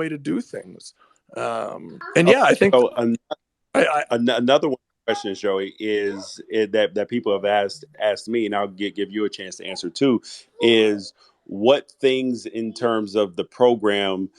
way to do things. And yeah, I think So I another one question, Joey, that people have asked me, and I'll give you a chance to answer too, is what things in terms of the program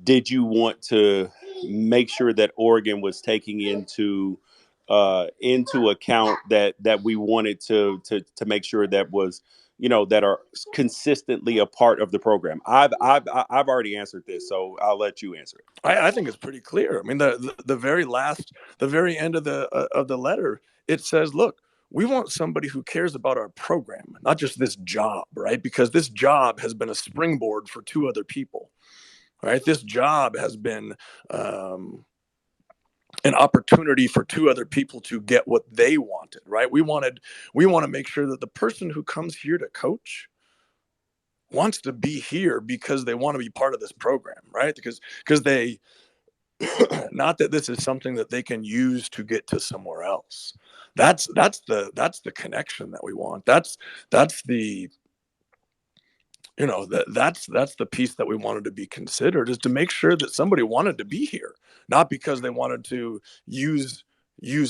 did you want to make sure that Oregon was taking into account that we wanted to make sure that was that are consistently a part of the program. I've already answered this, so I'll let you answer it. I think it's pretty clear. I mean, the very last, the very end of the letter, it says, "Look, we want somebody who cares about our program, not just this job, right? Because this job has been a springboard for two other people, right? This job has been an opportunity for two other people to get what they wanted, right? We want to make sure that the person who comes here to coach wants to be here because they want to be part of this program, right? Because they not that this is something that they can use to get to somewhere else. That's the connection that we want. That's the that's the piece that we wanted to be considered, is to make sure that somebody wanted to be here, not because they wanted to use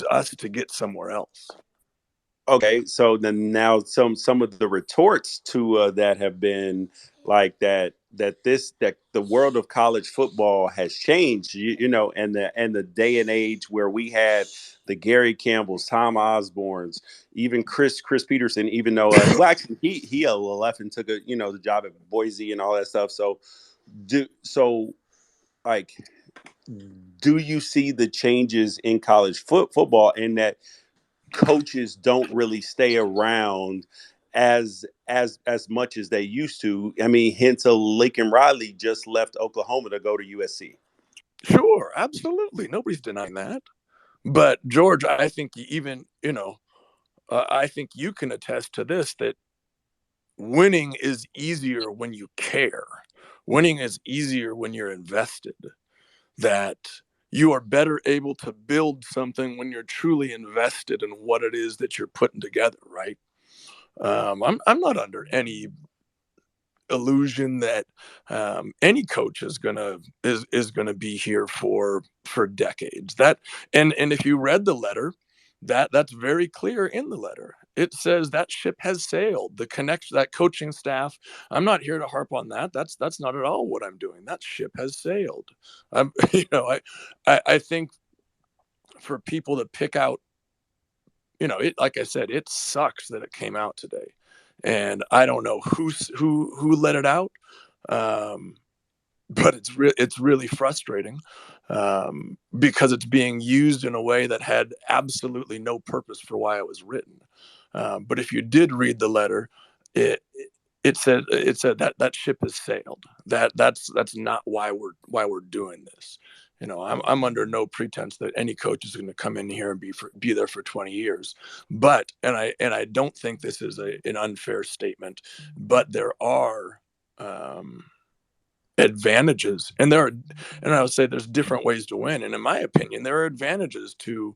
us to get somewhere else. Okay, so then now some of the retorts to that have been like that the world of college football has changed, and the day and age where we had the Gary Campbells, Tom Osborne's, even Chris Peterson, even though well actually he left and took the job at Boise and all that stuff. So like do you see the changes in college football in that coaches don't really stay around as much as they used to? I mean, hence Lincoln Riley just left Oklahoma to go to USC. Sure, absolutely, nobody's denying that. But George, I think even I think you can attest to this, that winning is easier when you care. Winning is easier when you're invested. That you are better able to build something when you're truly invested in what it is that you're putting together, right? I'm not under any illusion that any coach is gonna be here for decades. That and if you read the letter, that's very clear in the letter. It says that ship has sailed. The connection, that coaching staff. I'm not here to harp on that. That's not at all what I'm doing. That ship has sailed. You know, I think for people to pick out, it, like I said, it sucks that it came out today, and I don't know who let it out, um, but it's really frustrating, because it's being used in a way that had absolutely no purpose for why it was written. But if you did read the letter, it it said that ship has sailed. That's not why we're doing this. I'm under no pretense that any coach is going to come in here and be there for 20 years. But and I don't think this is an unfair statement, but there are um, advantages, and I would say there's different ways to win. And in my opinion, there are advantages to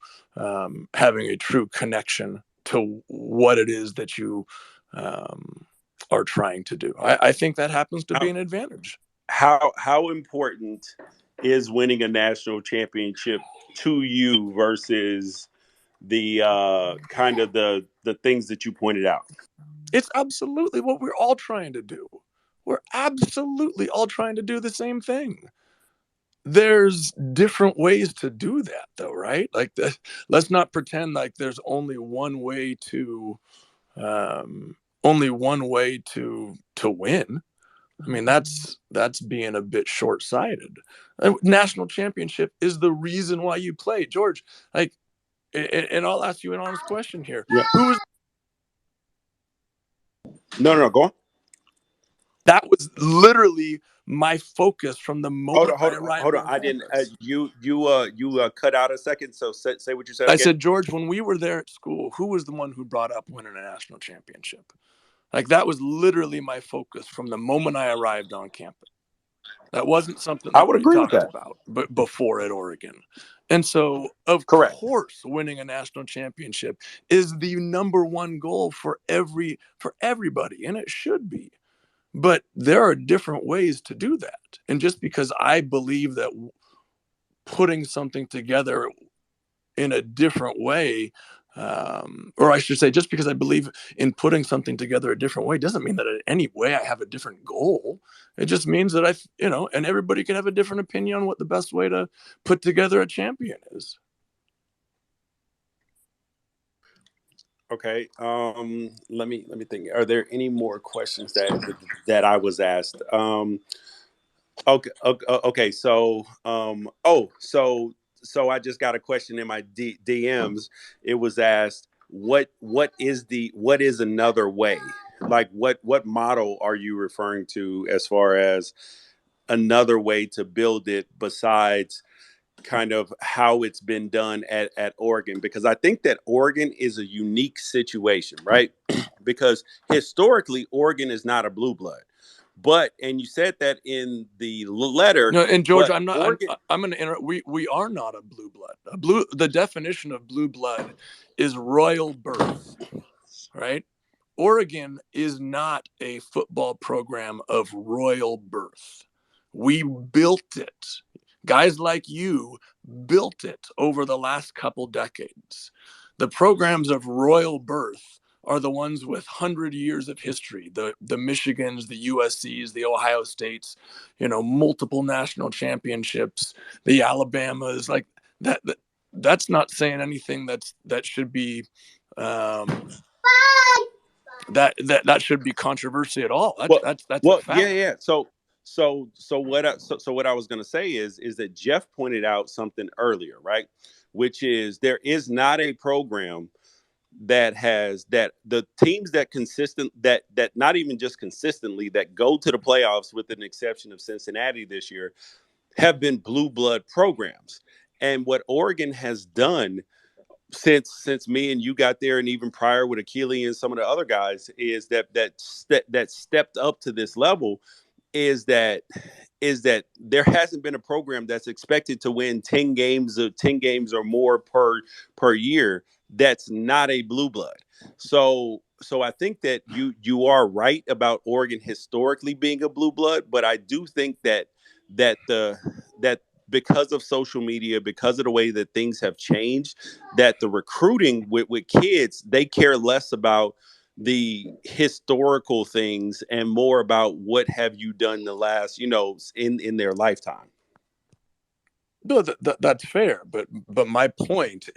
having a true connection to what it is that you um, are trying to do. I think that happens to be How an advantage. how important is winning a national championship to you versus the kind of the things that you pointed out? It's absolutely what we're all trying to do. We're absolutely all trying to do the same thing. There's different ways to do that, though, right? Let's not pretend like there's only one way to win. I mean, that's being a bit short-sighted. A national championship is the reason why you play, George. Like, and I'll ask you an honest question here: Yeah. Who is No, no, no, go on. that? Was literally my focus from the moment I Hold arrived on. on I didn't. campus. You cut out a second. So say what you said I again. said, George, when we were there at school, who was the one who brought up winning a national championship? Like, that was literally my focus from the moment I arrived on campus. That wasn't something I that would we agree with talked that. about but before at Oregon. And so, of Correct. course, winning a national championship is the number one goal for everybody, and it should be. But there are different ways to do that. And just because I believe that putting something together in a different way, or I should say, just because I believe in putting something together a different way doesn't mean that in any way I have a different goal. It just means that and everybody can have a different opinion on what the best way to put together a champion is. Okay. Let me think. Are there any more questions that I was asked? Okay. Okay. Okay. So I just got a question in my DMs. It was asked, what is another way? Like what model are you referring to as far as another way to build it besides kind of how it's been done at Oregon? Because I think that Oregon is a unique situation, right? Because historically, Oregon is not a blue blood. But, and you said that in the letter, No, and George, but I'm not. Oregon, I'm going to interrupt. We are not a blue blood. The definition of blue blood is royal birth, right? Oregon is not a football program of royal birth. We built it. Guys like you built it over the last couple decades. The programs of royal birth are the ones with 100 years of history, the Michigans, the USCs, the Ohio States, multiple national championships, the Alabamas, like that's not saying anything that should be um, that should be controversy at all. well, That's a well, fact. yeah. So what I was going to say is that Jeff pointed out something earlier, right? Which is there is not a program that has that the teams that not even just consistently that go to the playoffs, with an exception of Cincinnati this year, have been blue blood programs. And what Oregon has done since me and you got there, and even prior with Akili and some of the other guys, is that stepped up to this level, is that there hasn't been a program that's expected to win 10 games or more per year that's not a blue blood. So I think that you are right about Oregon historically being a blue blood, but I do think that because of social media, because of the way that things have changed, that the recruiting with kids, they care less about the historical things and more about what have you done the last, in their lifetime. No, that's fair, but my point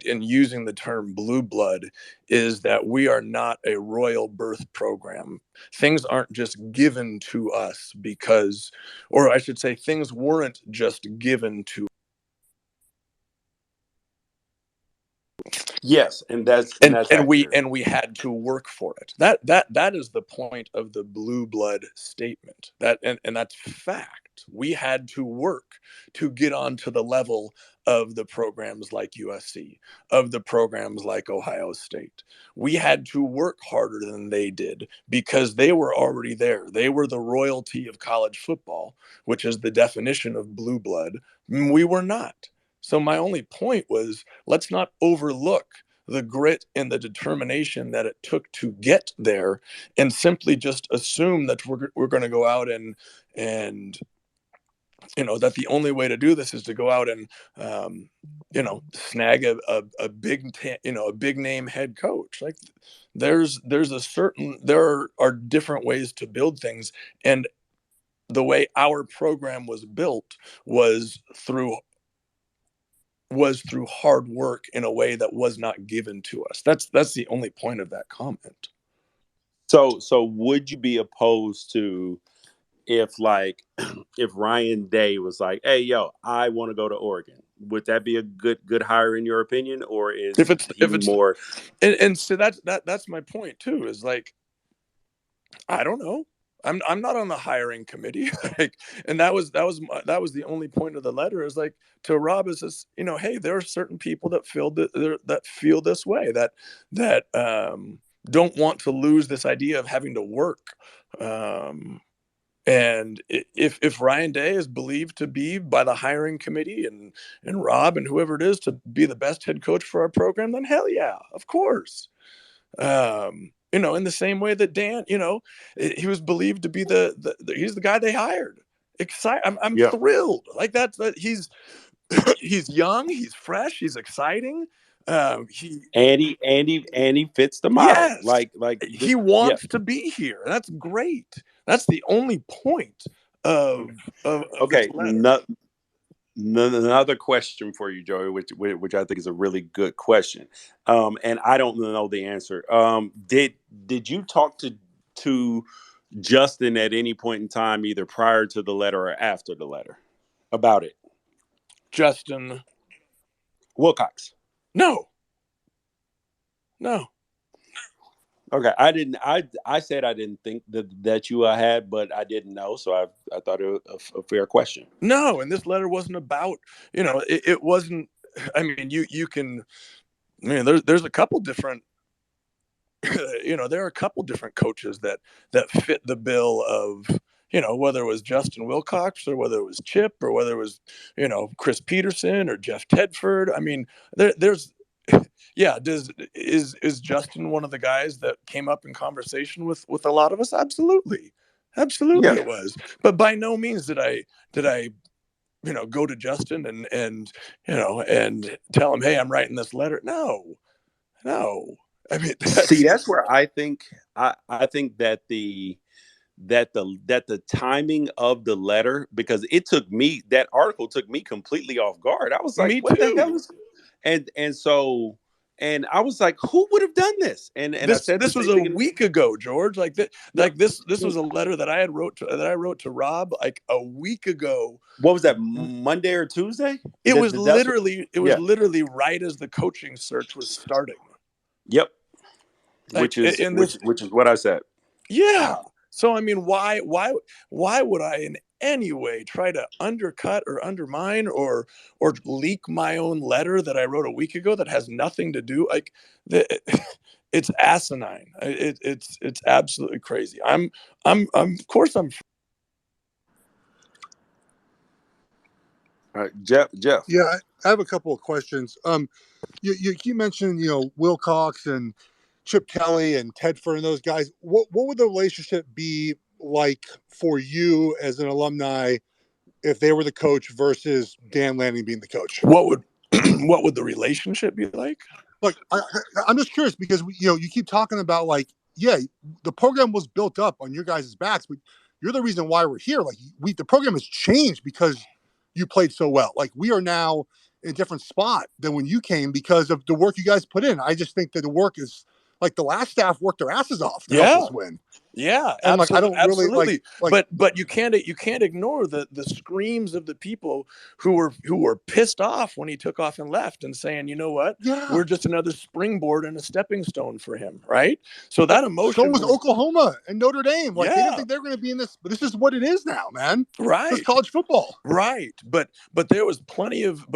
in using the term blue blood is that we are not a royal birth program. Things aren't just given to us because, or I should say, things weren't just given to. Yes, and and that's and we accurate. and we had to work for it. That is the point of the blue blood statement. And that's fact. We had to work to get onto the level of the programs like USC, of the programs like Ohio State. We had to work harder than they did because they were already there. They were the royalty of college football, which is the definition of blue blood. We were not. So my only point was, let's not overlook the grit and the determination that it took to get there, and simply just assume that we're going to go out and that the only way to do this is to go out and snag a big name head coach. Like there are different ways to build things, and the way our program was built was through hard work in a way that was not given to us. That's the only point of that comment. So would you be opposed to, if like if Ryan Day was like, "Hey, yo, I want to go to Oregon"? Would that be a good hire in your opinion, or is If he it's more? and so that's my point too, is like, I don't know. I'm not on the hiring committee. Like, and that was the only point of the letter, is like, to Rob, is this, hey, there are certain people that feel this way, that don't want to lose this idea of having to work. Um, and if Ryan Day is believed to be by the hiring committee and Rob and whoever it is to be the best head coach for our program, then hell yeah, of course. in the same way that Dan, he was believed to be he's the guy they hired. I'm Yep. thrilled. Like that he's young, he's fresh, he's exciting. He And he fits the model. Yes, he Yeah. wants to be here. That's great. That's the only point of this Okay. letter. Another question for you, Joey, which I think is a really good question, and I don't know the answer. Did you talk to Justin at any point in time, either prior to the letter or after the letter, about it? Justin, Wilcox. no, no. Okay, I said I didn't think that you had, but I didn't know, so I thought it was a fair question. No, and this letter wasn't about, it wasn't. I mean, you can. I mean, there's a couple different. There are a couple different coaches that fit the bill of, whether it was Justin Wilcox or whether it was Chip or whether it was, Chris Peterson or Jeff Tedford. I mean, there's. Yeah, is Justin one of the guys that came up in conversation with a lot of us? Absolutely, absolutely, Yeah. it was. But by no means did I go to Justin and tell him, hey, I'm writing this letter. No, no. I mean, See, that's where I think that the timing of the letter, because that article took me completely off guard. I was like, me what the hell too. is, and I was like, who would have done this? And I said the This was same a thing. week ago, George. Yeah. This was a letter that I wrote to Rob like a week ago. What was that, Monday or Tuesday? It was That's what, literally yeah. right as the coaching search was starting. Yep. Like Which is in this, which is what I said. yeah. So I mean, why would I in any way try to undercut or undermine or leak my own letter that I wrote a week ago that has nothing to do like the it's asinine. It's absolutely crazy. Of course I'm. All right, Jeff. Yeah, I have a couple of questions. You keep mentioning, Wilcox and Chip Kelly and Tedford and those guys. What would the relationship be like for you as an alumni if they were the coach versus Dan Lanning being the coach? What would what would the relationship be like? Like, I'm just curious because you keep talking about like, yeah, the program was built up on your guys' backs, but you're the reason why we're here. Like, the program has changed because you played so well. Like, we are now in a different spot than when you came because of the work you guys put in. I just think that the work is like the last staff worked their asses off to help us win. Yeah, And like, I absolutely, don't really absolutely. like, But you can't ignore the screams of the people who were pissed off when he took off and left and saying, you know what, yeah. we're just another springboard and a stepping stone for him, right? So that So emotion was was Oklahoma and Notre Dame. Like, they didn't yeah, think they were going to be in this, but this is what it is now, man. This is right. college football. Right, but there was plenty of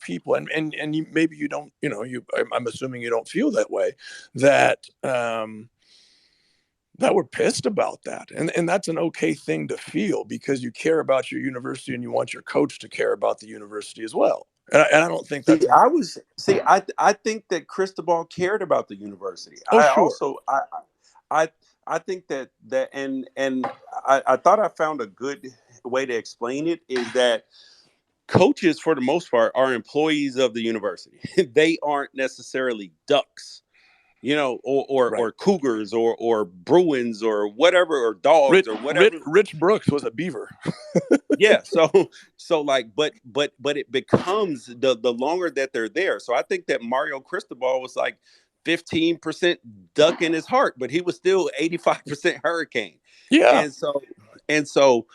people, and maybe you don't, I'm assuming you don't feel that way, that that were pissed about that, and that's an okay thing to feel because you care about your university and you want your coach to care about the university as well. And I don't think that's I think that Cristobal cared about the university. oh I sure. also I think that and I thought I found a good way to explain it is that coaches, for the most part, are employees of the university. They aren't necessarily ducks, or Right. cougars or Bruins or whatever, or dogs or whatever. Rich Brooks was a beaver. Yeah. So like, but it becomes the longer that they're there. So I think that Mario Cristobal was like 15% duck in his heart, but he was still 85% hurricane. Yeah. And so and so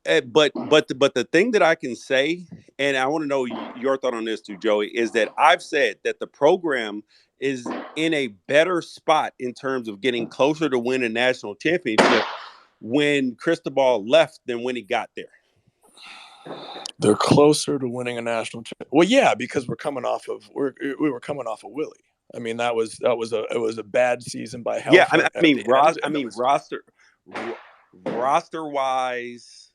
uh, but the thing that I can say, and I want to know your thought on this too, Joey, is that I've said that the program is in a better spot in terms of getting closer to win a national championship when Cristobal left than when he got there. They're closer to winning a national championship. Well, yeah, because we were coming off of Willie. I mean, it was a bad season by health. Yeah, At the end, and it was roster wise,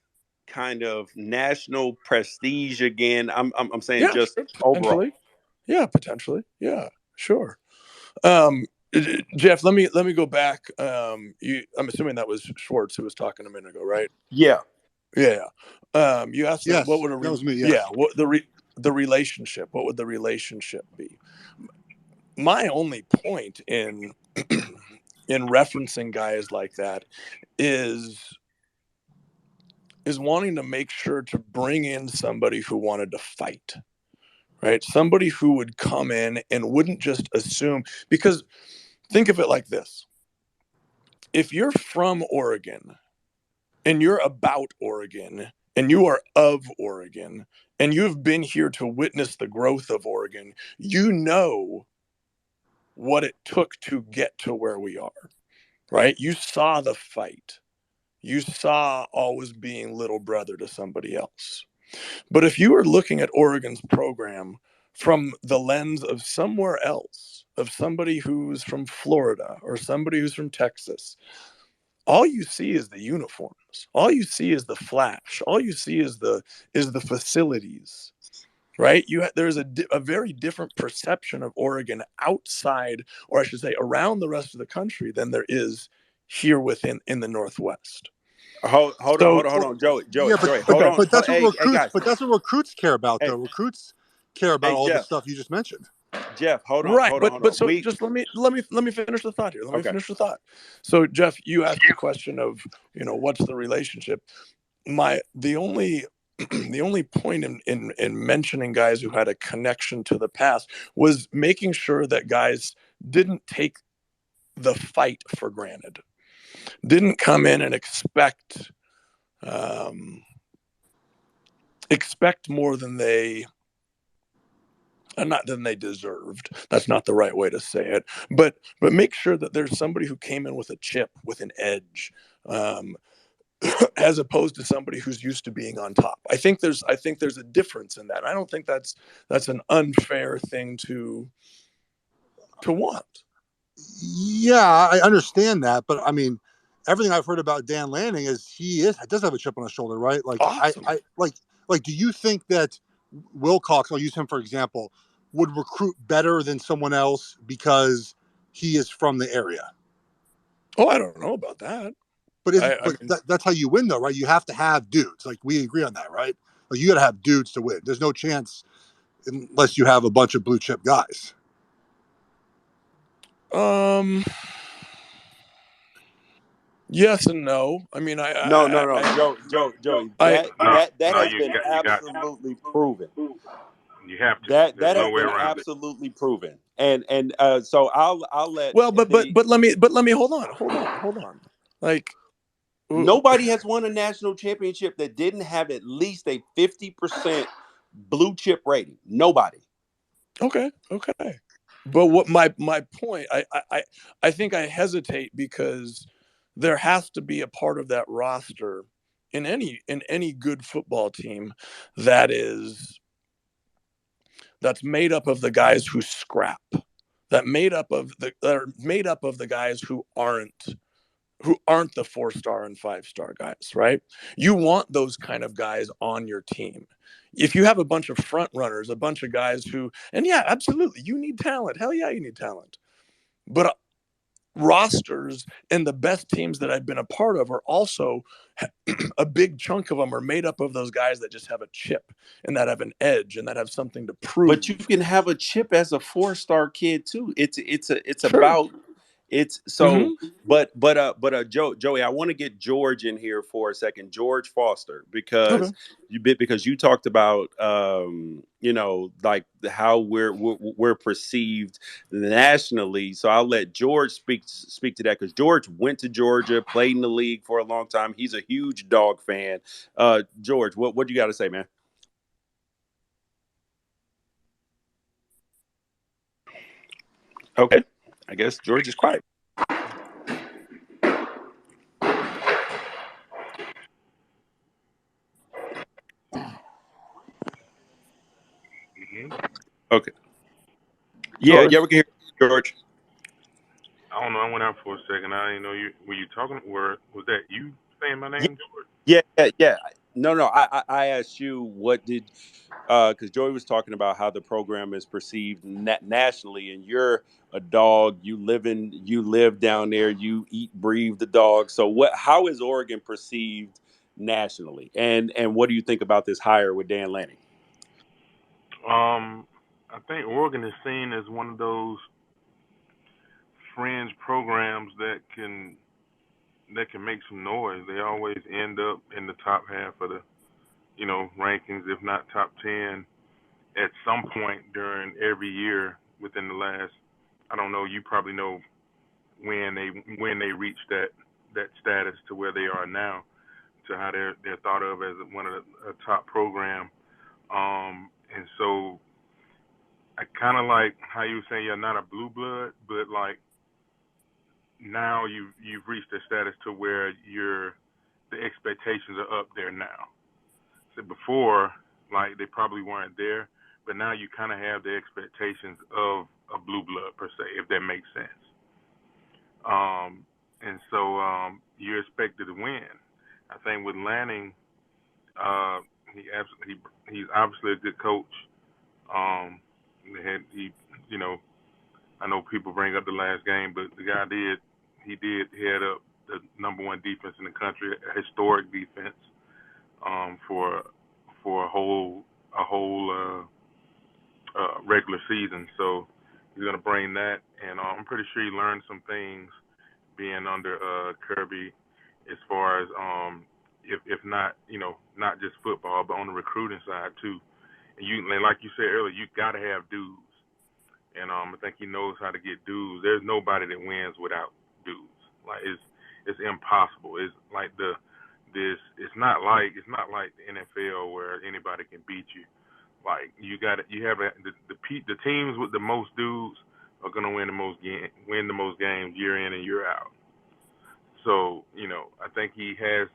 kind of national prestige again. I'm saying yeah, just sure, overall. potentially, yeah, potentially, yeah, sure. Jeff, let me go back. I'm assuming that was Schwartz who was talking a minute ago, right? Yeah. Yeah. You asked Yes, what would that was me. Yes. what the relationship? What would the relationship be? My only point in in referencing guys like that is wanting to make sure to bring in somebody who wanted to fight, right? Somebody who would come in and wouldn't just assume, because think of it like this. If you're from Oregon and you're about Oregon and you are of Oregon and you've been here to witness the growth of Oregon, you know what it took to get to where we are, right? You saw the fight. You saw always being little brother to somebody else. But if you were looking at Oregon's program from the lens of somewhere else, of somebody who's from Florida or somebody who's from Texas, all you see is the uniforms. All you see is the flash. All you see is the facilities, right? There's a very different perception of Oregon outside, or I should say, around the rest of the country than there is here within in the Northwest. Hold on, Joey, Yeah, hold on. but that's what Hey, recruits. guys. But that's what recruits care about, Hey, though. Recruits care about all the Jeff. stuff you just mentioned. Jeff, hold on. Right, but so We just let me finish the thought here. Let me okay. finish the thought. So Jeff, you asked the question of, what's the relationship? The only the only point in mentioning guys who had a connection to the past was making sure that guys didn't take the fight for granted, didn't come in and expect more than they not than they deserved. That's not the right way to say it, but make sure that there's somebody who came in with a chip, with an edge, as opposed to somebody who's used to being on top. I think there's a difference in that. I don't think that's an unfair thing to want. Yeah, I understand that, but I mean, everything I've heard about Dan Lanning is does have a chip on his shoulder, right? Like Awesome. I like. Do you think that Wilcox, I'll use him for example, would recruit better than someone else because he is from the area? Oh, I don't know about that. But that's how you win, though, right? You have to have dudes. Like, we agree on that, right? Like, you got to have dudes to win. There's no chance unless you have a bunch of blue chip guys. Yes and no. I mean, no, Joey. That has been absolutely proven. You have to. That There's has no way been around absolutely proven. And so I'll let. Well, but let me hold on. Like, nobody has won a national championship that didn't have at least a 50% blue chip rating. Nobody. Okay. But what my point, I think I hesitate because there has to be a part of that roster in any good football team that's made up of the guys who scrap, that are made up of the guys who aren't the 4-star and 5-star guys, right? You want those kind of guys on your team. If you have a bunch of front runners, a bunch of guys and yeah, absolutely, you need talent. Hell yeah, you need talent. But rosters and the best teams that I've been a part of are also a big chunk of them are made up of those guys that just have a chip and that have an edge and that have something to prove. But you can have a chip as a 4-star kid too. It's sure. about it's so. But Joey, I want to get George in here for a second. George Foster, because you talked about like how we're perceived nationally. So I'll let George speak to that, because George went to Georgia, played in the league for a long time. He's a huge Dog fan. George, what do you got to say, man? Okay, I guess George is quiet. Okay. Yeah, we can hear you, George. I don't know. I went out for a second. I didn't know you. Were you talking? Was that you saying my name, George? Yeah. No. I asked you what did because Joey was talking about how the program is perceived nationally, and you're a dog. You live down there. You eat, breathe the dog. So how is Oregon perceived nationally, and what do you think about this hire with Dan Lanning? I think Oregon is seen as one of those fringe programs that can make some noise. They always end up in the top half of the rankings, if not top 10, at some point during every year within the last. I don't know. You probably know when they reached that status to where they are now, to how they're thought of as one of a top program. And so I kind of like how you were saying you're not a blue blood, but like now you've reached a status to where the expectations are up there now. So before, like, they probably weren't there, but now you kind of have the expectations of a blue blood per se, if that makes sense. And so you're expected to win. I think with Lanning, he's obviously a good coach. You know, I know people bring up the last game, but the guy did head up the number one defense in the country, a historic defense, for a whole regular season. So he's gonna bring that, and I'm pretty sure he learned some things being under Kirby, as far as if not not just football, but on the recruiting side too. And like you said earlier, you got to have dudes. And I think he knows how to get dudes. There's nobody that wins without dudes. Like it's impossible. It's like it's not like the NFL where anybody can beat you. Like you have the teams with the most dudes are gonna win the most games year in and year out. So I think he has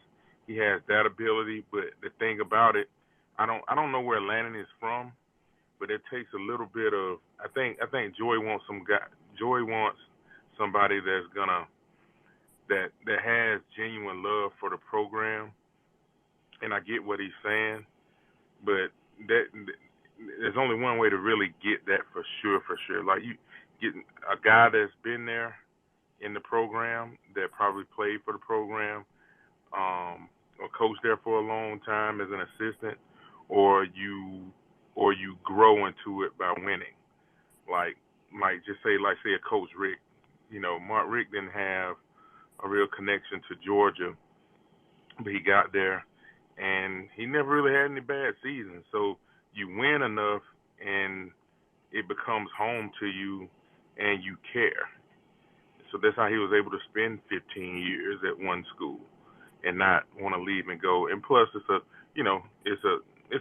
that ability. But the thing about it, I don't know where Lanning is from, but it takes a little bit of. I think Joey wants somebody that has genuine love for the program, and I get what he's saying, but there's only one way to really get that for sure. Like you get a guy that's been there in the program, that probably played for the program, or coached there for a long time as an assistant, or you grow into it by winning. Like just say a Coach Rick. Mark Rick didn't have a real connection to Georgia, but he got there, and he never really had any bad seasons. So you win enough, and it becomes home to you, and you care. So that's how he was able to spend 15 years at one school and not want to leave and go. And plus, it's